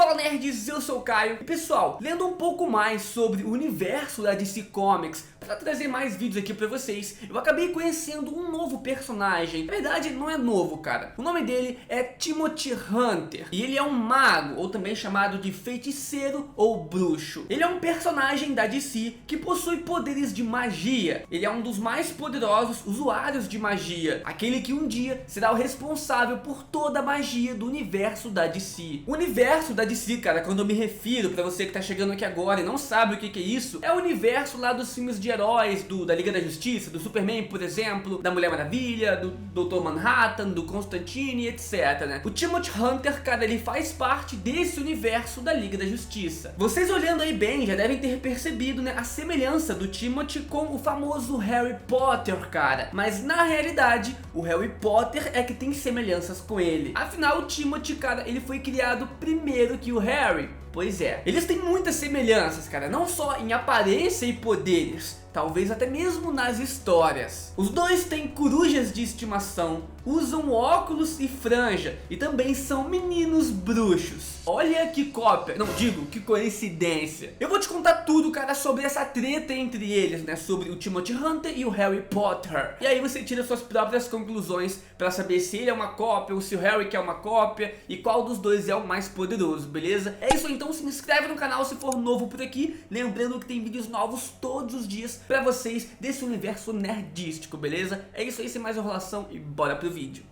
Fala nerds, eu sou o Caio. E pessoal, lendo um pouco mais sobre o universo da DC Comics, para trazer mais vídeos aqui pra vocês, eu acabei conhecendo um novo personagem. Na verdade, não é novo, cara. O nome dele é Timothy Hunter. E ele é um mago, ou também chamado de feiticeiro ou bruxo. Ele é um personagem da DC que possui poderes de magia. Ele é um dos mais poderosos usuários de magia. Aquele que um dia será o responsável por toda a magia do universo da DC. O universo da DC, cara, quando eu me refiro, pra você que tá chegando aqui agora e não sabe o que é isso, é o universo lá dos filmes de heróis, da Liga da Justiça, do Superman, por exemplo, da Mulher Maravilha, do Dr. Manhattan, do Constantine, etc, né? O Timothy Hunter, cara, ele faz parte desse universo da Liga da Justiça. Vocês olhando aí bem, já devem ter percebido, né, a semelhança do Timothy com o famoso Harry Potter, cara. Mas na realidade, o Harry Potter é que tem semelhanças com ele. Afinal, o Timothy, cara, ele foi criado primeiro que o Harry. Pois é, eles têm muitas semelhanças, cara, não só em aparência e poderes, talvez até mesmo nas histórias. Os dois têm corujas de estimação, usam óculos e franja e também são meninos bruxos. Olha que cópia, não digo, que coincidência. Eu vou te contar tudo, cara, sobre essa treta entre eles, né, sobre o Timothy Hunter e o Harry Potter. E aí você tira suas próprias conclusões pra saber se ele é uma cópia ou se o Harry que é uma cópia e qual dos dois é o mais poderoso, beleza? É isso aí, então se inscreve no canal se for novo por aqui, lembrando que tem vídeos novos todos os dias pra vocês desse universo nerdístico, beleza? É isso aí, sem mais enrolação e bora pro vídeo.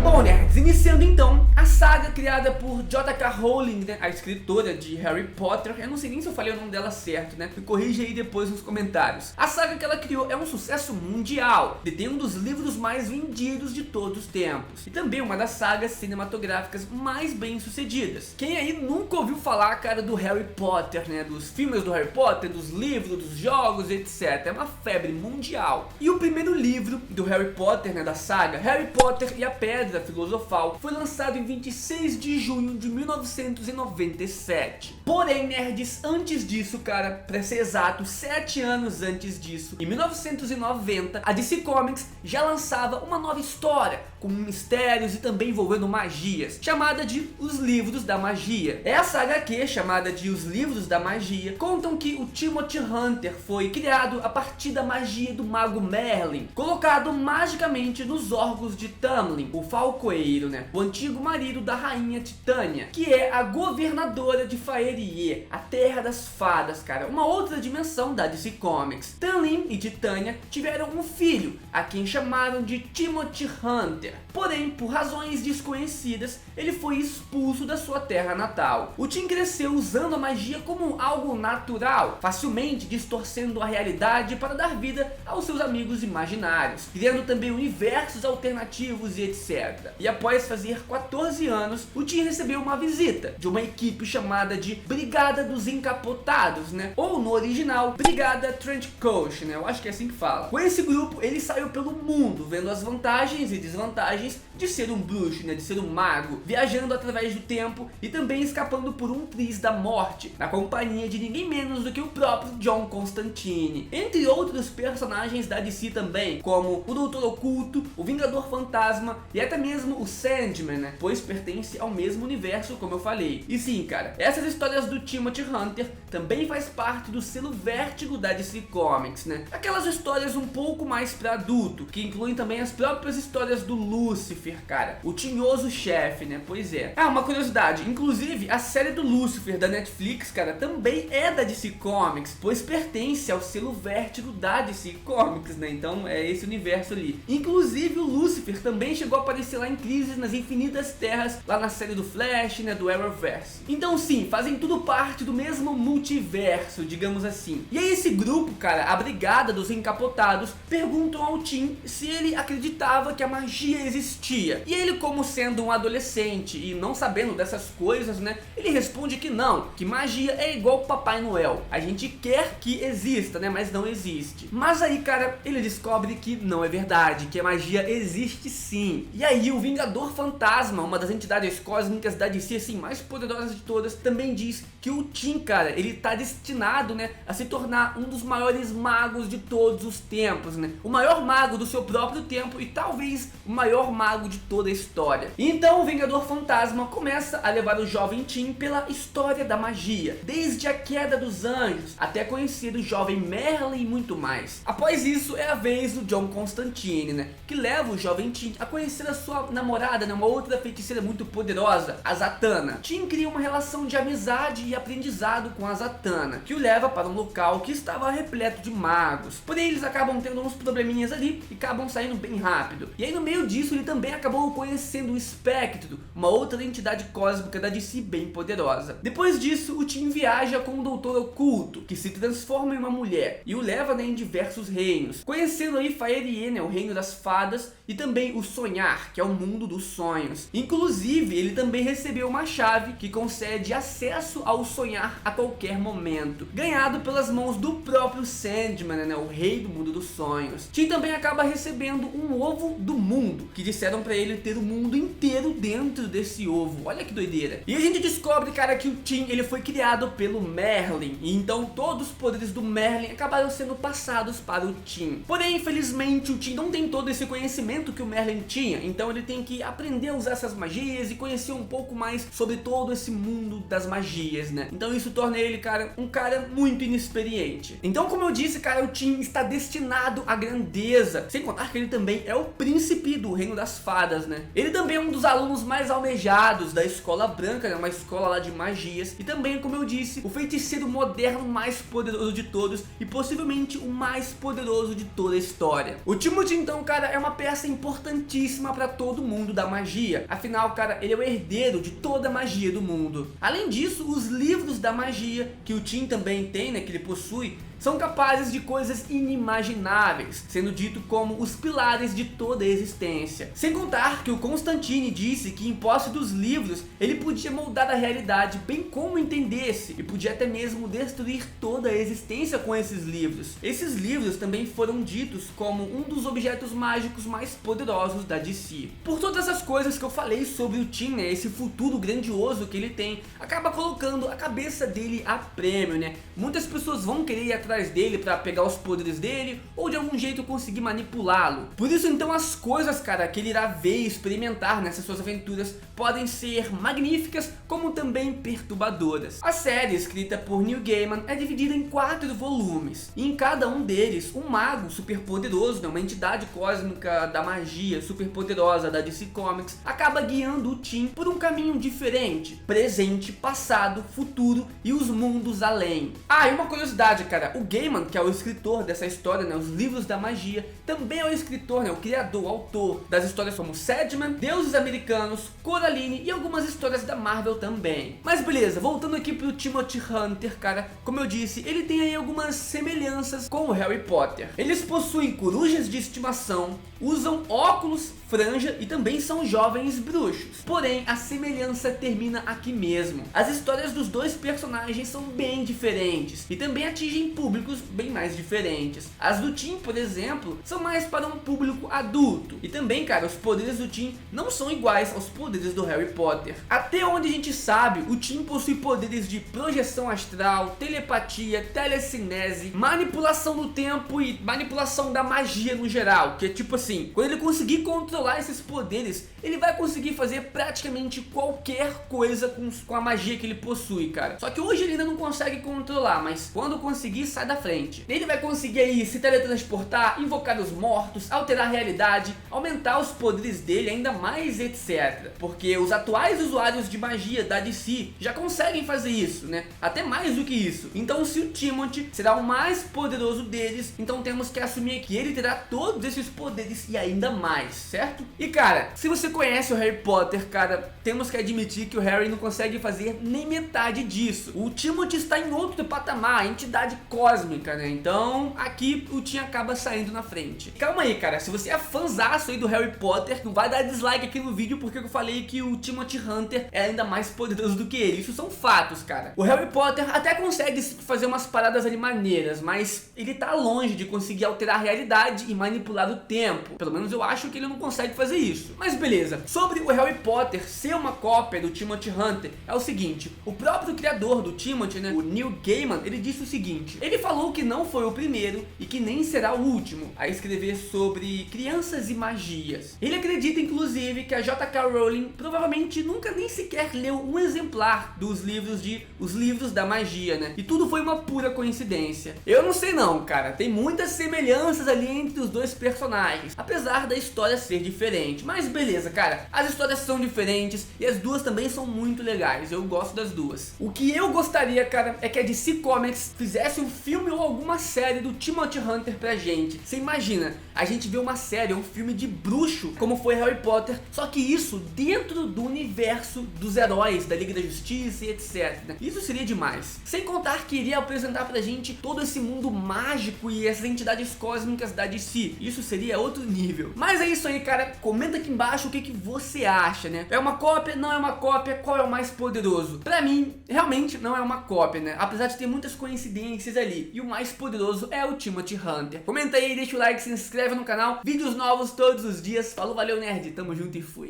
Bom, nerds, iniciando então a saga criada por J.K. Rowling, né, a escritora de Harry Potter. Eu não sei nem se eu falei o nome dela certo, né? Me corrija aí depois nos comentários. A saga que ela criou é um sucesso mundial, detém um dos livros mais vendidos de todos os tempos e também uma das sagas cinematográficas mais bem sucedidas. Quem aí nunca ouviu falar, cara, do Harry Potter, né? Dos filmes do Harry Potter, dos livros, dos jogos, etc. É uma febre mundial. E o primeiro livro do Harry Potter, né, da saga, Harry Potter e a Pedra Filosofal, foi lançado em 26 de junho de 1997. Porém, nerds, antes disso, cara, pra ser exato, 7 anos antes disso, em 1990, a DC Comics já lançava uma nova história, com mistérios e também envolvendo magias, chamada de Os Livros da Magia. Essa HQ, chamada de Os Livros da Magia, contam que o Timothy Hunter foi criado a partir da magia do mago Merlin, colocado magicamente nos órgãos de Tamlin, o Falcoeiro, né? O antigo marido da rainha Titânia, que é a governadora de Faerie, a terra das fadas, cara, uma outra dimensão da DC Comics. Tamlin e Titânia tiveram um filho, a quem chamaram de Timothy Hunter. Porém, por razões desconhecidas, ele foi expulso da sua terra natal. O Tim cresceu usando a magia como algo natural, facilmente distorcendo a realidade para dar vida aos seus amigos imaginários, criando também universos alternativos e etc. E após fazer 14 anos, o Tim recebeu uma visita de uma equipe chamada de Brigada dos Encapotados, né? Ou no original, Brigada Trenchcoat, né? Eu acho que é assim que fala. Com esse grupo, ele saiu pelo mundo, vendo as vantagens e desvantagens de ser um bruxo, né? De ser um mago, viajando através do tempo e também escapando por um triz da morte, na companhia de ninguém menos do que o próprio John Constantine. Entre outros personagens da DC também, como o Doutor Oculto, o Vingador Fantasma e até mesmo o Sandman, né? Pois pertence ao mesmo universo, como eu falei. E sim, cara, essas histórias do Timothy Hunter também faz parte do selo Vértigo da DC Comics, né? Aquelas histórias um pouco mais para adulto, que incluem também as próprias histórias do Lúcifer, cara, o tinhoso chefe, né? Pois é. Ah, uma curiosidade, inclusive a série do Lúcifer da Netflix, cara, também é da DC Comics, pois pertence ao selo Vértigo da DC Comics, né? Então é esse universo ali. Inclusive o Lúcifer também chegou a aparecer lá em Crises nas Infinitas Terras, lá na série do Flash, né, do Arrowverse. Então sim, fazem tudo parte do mesmo multiverso, digamos assim. E aí esse grupo, cara, a Brigada dos Encapotados, perguntam ao Tim se ele acreditava que a magia existia. E ele, como sendo um adolescente e não sabendo dessas coisas, né, ele responde que não, que magia é igual Papai Noel. A gente quer que exista, né, mas não existe. Mas aí, cara, ele descobre que não é verdade, que a magia existe sim. E aí o Vingador Fantasma, uma das entidades cósmicas da DC, assim, mais poderosas de todas, também diz que o Tim, cara, ele tá destinado, né, a se tornar um dos maiores magos de todos os tempos, né? O maior mago do seu próprio tempo e talvez o maior mago mago de toda a história. Então o Vingador Fantasma começa a levar o jovem Tim pela história da magia, desde a queda dos anjos até conhecer o jovem Merlin e muito mais. Após isso é a vez do John Constantine, né, que leva o jovem Tim a conhecer a sua namorada, né, uma outra feiticeira muito poderosa, a Zatanna. Tim cria uma relação de amizade e aprendizado com a Zatanna, que o leva para um local que estava repleto de magos. Porém eles acabam tendo uns probleminhas ali e acabam saindo bem rápido. E aí no meio disso ele também acabou conhecendo o Espectro, uma outra entidade cósmica da DC bem poderosa. Depois disso o Tim viaja com o Doutor Oculto, que se transforma em uma mulher e o leva, né, em diversos reinos, conhecendo aí Faerie, né, o reino das fadas, e também o Sonhar, que é o mundo dos sonhos. Inclusive ele também recebeu uma chave que concede acesso ao Sonhar a qualquer momento, ganhado pelas mãos do próprio Sandman, né, o rei do mundo dos sonhos. Tim também acaba recebendo um ovo do mundo, que disseram pra ele ter o mundo inteiro dentro desse ovo. Olha que doideira. E a gente descobre, cara, que o Tim ele foi criado pelo Merlin, e então todos os poderes do Merlin acabaram sendo passados para o Tim. Porém, infelizmente, o Tim não tem todo esse conhecimento que o Merlin tinha, então ele tem que aprender a usar essas magias e conhecer um pouco mais sobre todo esse mundo das magias, né? Então isso torna ele, cara, um cara muito inexperiente. Então, como eu disse, cara, o Tim está destinado à grandeza, sem contar que ele também é o príncipe do reino das fadas, né? Ele também é um dos alunos mais almejados da Escola Branca, né? Uma escola lá de magias, e também, como eu disse, o feiticeiro moderno mais poderoso de todos e possivelmente o mais poderoso de toda a história. O Timothy, então, cara, é uma peça importantíssima para todo mundo da magia. Afinal, cara, ele é o herdeiro de toda a magia do mundo. Além disso, os livros da magia que o Tim também tem, né, que ele possui, são capazes de coisas inimagináveis, sendo dito como os pilares de toda a existência. Sem contar que o Constantine disse que em posse dos livros, ele podia moldar a realidade bem como entendesse e podia até mesmo destruir toda a existência com esses livros. Esses livros também foram ditos como um dos objetos mágicos mais poderosos da DC. Por todas as coisas que eu falei sobre o Tim, né, esse futuro grandioso que ele tem, acaba colocando a cabeça dele a prêmio, né? Muitas pessoas vão querer ir atrás dele para pegar os poderes dele ou de algum jeito conseguir manipulá-lo. Por isso então as coisas, cara, que ele irá ver e experimentar nessas suas aventuras podem ser magníficas como também perturbadoras. A série, escrita por Neil Gaiman, é dividida em 4 volumes e em cada um deles um mago super poderoso, né, uma entidade cósmica da magia super poderosa da DC Comics, acaba guiando o Tim por um caminho diferente: presente, passado, futuro e os mundos além. Ah, e uma curiosidade, cara, o Gaiman, que é o escritor dessa história, né, os livros da magia, também é o escritor, né, o criador, o autor das histórias como Sandman, Deuses Americanos, Coraline e algumas histórias da Marvel também. Mas beleza, voltando aqui pro Timothy Hunter, cara, como eu disse, ele tem aí algumas semelhanças com o Harry Potter. Eles possuem corujas de estimação, usam óculos, franja e também são jovens bruxos. Porém, a semelhança termina aqui mesmo. As histórias dos dois personagens são bem diferentes e também atingem públicos bem mais diferentes. As do Tim, por exemplo, são mais para um público adulto. E também, cara, os poderes do Tim não são iguais aos poderes do Harry Potter. Até onde a gente sabe, o Tim possui poderes de projeção astral, telepatia, telecinese, manipulação do tempo e manipulação da magia no geral. Que é tipo assim, quando ele conseguir controlar esses poderes, ele vai conseguir fazer praticamente qualquer coisa com a magia que ele possui, cara. Só que hoje ele ainda não consegue controlar, mas quando conseguir, sai da frente. Ele vai conseguir aí se teletransportar, invocar os mortos, alterar a realidade, aumentar os poderes dele ainda mais, etc. Porque os atuais usuários de magia da DC já conseguem fazer isso, né? Até mais do que isso. Então se o Timothy será o mais poderoso deles, então temos que assumir que ele terá todos esses poderes e ainda mais, certo? E cara, se você conhece o Harry Potter, cara, temos que admitir que o Harry não consegue fazer nem metade disso. O Timothy está em outro patamar, entidade cósmica, né? Então aqui o Tim acaba saindo na frente. Calma aí, cara, se você é fãzaço aí do Harry Potter, não vai dar dislike aqui no vídeo porque eu falei que o Timothy Hunter é ainda mais poderoso do que ele. Isso são fatos, cara. O Harry Potter até consegue fazer umas paradas ali maneiras, mas ele tá longe de conseguir alterar a realidade e manipular o tempo. Pelo menos eu acho que ele não consegue fazer isso. Mas beleza. beleza. Sobre o Harry Potter ser uma cópia do Timothy Hunter, é o seguinte, o próprio criador do Timothy, né, o Neil Gaiman, ele disse o seguinte, ele falou que não foi o primeiro e que nem será o último a escrever sobre crianças e magias. Ele acredita inclusive que a J.K. Rowling provavelmente nunca nem sequer leu um exemplar dos livros Os Livros da Magia, né, e tudo foi uma pura coincidência. Eu não sei não, cara, tem muitas semelhanças ali entre os dois personagens, apesar da história ser diferente, mas beleza, cara, as histórias são diferentes e as duas também são muito legais, eu gosto das duas. O que eu gostaria, cara, é que a DC Comics fizesse um filme ou alguma série do Timothy Hunter pra gente. Você imagina, a gente vê uma série ou um filme de bruxo, como foi Harry Potter, só que isso dentro do universo dos heróis, da Liga da Justiça e etc, né? Isso seria demais. Sem contar que iria apresentar pra gente todo esse mundo mágico e essas entidades cósmicas da DC. Isso seria outro nível. Mas é isso aí, cara. Comenta aqui embaixo o que você acha, né? É uma cópia? Não é uma cópia? Qual é o mais poderoso? Pra mim, realmente não é uma cópia, né? Apesar de ter muitas coincidências ali. E o mais poderoso é o Timothy Hunter. Comenta aí, deixa o like, se inscreve no canal. Vídeos novos todos os dias. Falou, valeu, nerd. Tamo junto e fui.